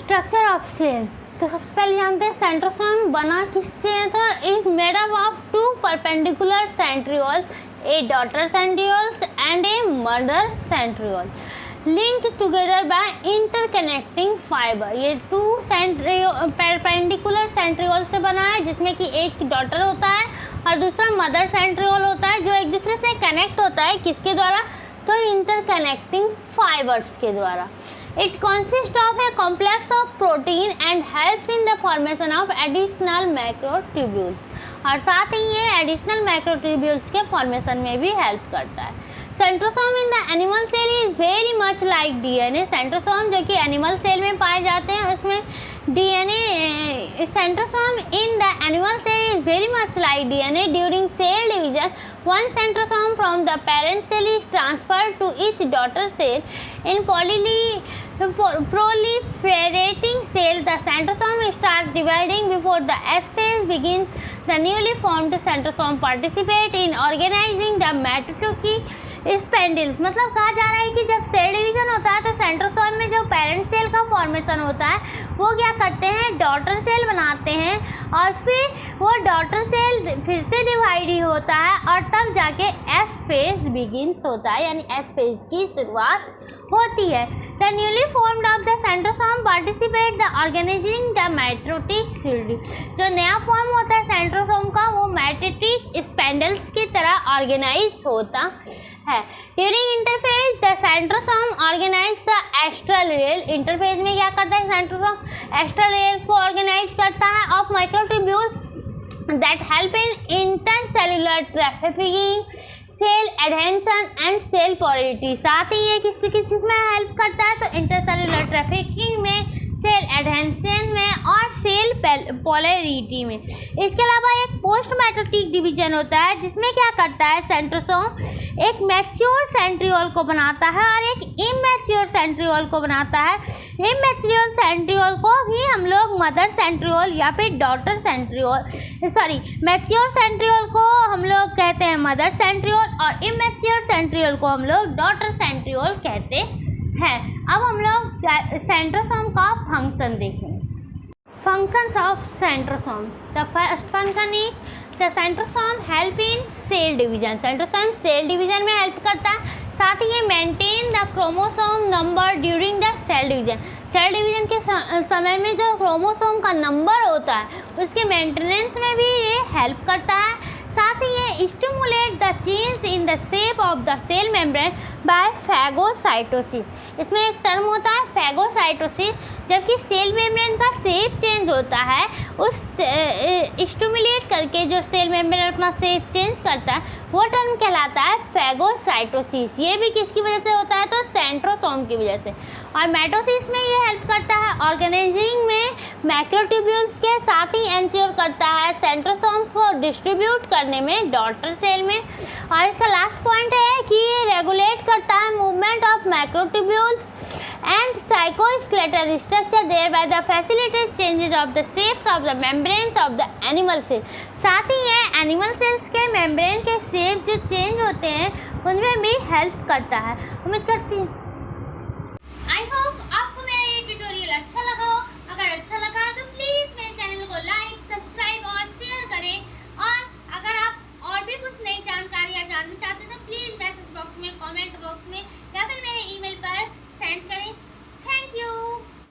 Structure of cell. तो सबसे पहले जानते हैं सेंट्रोसोम बना किससे है। तो is made up of 2 perpendicular centrioles, A daughter centrioles and a mother centriole, linked together by interconnecting fibre. ये 2 परपेंडिकुलर सेंट्रियोल से बना है, जिसमें कि एक डॉटर होता है और दूसरा मदर सेंट्रियोल होता है, जो एक दूसरे से कनेक्ट होता है किसके द्वारा, तो इंटरकनेक्टिंग फाइबर्स के द्वारा। It consists of a complex of protein and helps in the formation of additional macrotubules, और साथ ही ये additional macrotubules के formation में भी help करता है। Centrosome in the animal cell is very much like DNA. Centrosome जो कि एनिमल सेल में पाए जाते हैं, उसमें DNA centrosome in the animal cell is very much like DNA. During cell division, one centrosome from the parent cell is transferred to its daughter cell in proliferating cell. The centrosome starts dividing before the S phase begins. The newly formed centrosome participate in organizing the mitotic spindles। मतलब कहा जा रहा है कि जब cell division होता है तो सेंट्रोसोम में जो पेरेंट सेल का फॉर्मेशन होता है वो क्या करते हैं, डॉटर सेल बनाते हैं, और फिर वो डॉटर सेल फिर से डिवाइड ही होता है और तब जाके एस फेज बिगिंस होता है, यानी एस फेज की शुरुआत होती है। The newly formed of the centrosome participate the organising the mitotic shield. जो नया फॉर्म होता है सेंट्रोसोम का, वो माइटोटिक स्पेंडल्स की तरह ऑर्गेनाइज होता है। During interphase the centrosome organise the astral ray. Interphase में क्या करता है सेंट्रोसोम, एस्ट्रल रेल को ऑर्गेनाइज करता है of microtubules that help in intercellular trafficking, cell adhesion and cell polarity। साथ ही ये किस में हेल्प करता है, तो इंटरसेलुलर ट्रैफिकिंग में, सेल एडहेंशन में और सेल पोलैरिटी में। इसके अलावा एक पोस्ट माइटोटिक डिवीजन होता है, जिसमें क्या करता है सेंट्रोसोम एक मैच्योर सेंट्रियोल को बनाता है और एक इमैच्योर सेंट्रियोल को बनाता है। इमैच्योर सेंट्रियोल को भी हम लोग मदर सेंट्रियोल या फिर डॉटर सेंट्रियोल, मैच्योर सेंट्रियोल को हम लोग कहते हैं मदर सेंट्रियोल और इमैच्योर सेंट्रियोल को हम लोग डॉटर सेंट्रियोल कहते हैं। अब हम लोग सेंट्रोसोम का फंक्शन देखेंगे। Functions of centrosome. The first function is the centrosome help in cell division. Centrosome cell division में हेल्प करता है, साथ ही ये maintain the chromosome number during the cell division. Cell division के समय में जो क्रोमोसोम का नंबर होता है उसके मेंटेनेंस में भी ये हेल्प करता है। साथ ही ये stimulate the change in the shape of the cell membrane by phagocytosis. इसमें एक टर्म होता है फैगोसाइटोसिस, जबकि सेल मेम्ब्रेन का शेप चेंज होता है, उस स्टिमुलेट करके जो सेल मेम्ब्रेन अपना शेप चेंज करता है वो टर्म कहलाता है फैगोसाइटोसिस। ये भी किसकी वजह से होता है, तो सेंट्रोसोम की वजह से। और माइटोसिस में ये हेल्प करता है ऑर्गेनाइजिंग में मैक्रोट्यूब्यूल्स के, साथ ही एंश्योर करता है सेंट्रोसोम को डिस्ट्रीब्यूट करने में डॉटर सेल में। और इसका लास्ट पॉइंट है कि ये रेगुलेट करता है movement of microtubules and cytoskeletal structure, thereby the facilitate changes of the shapes of the membranes of the animal cell। साथ ही ये एनिमल सेल्स के मेम्ब्रेन के शेप जो चेंज होते हैं उनमें भी हेल्प करता है। उम्मीद करती हूँ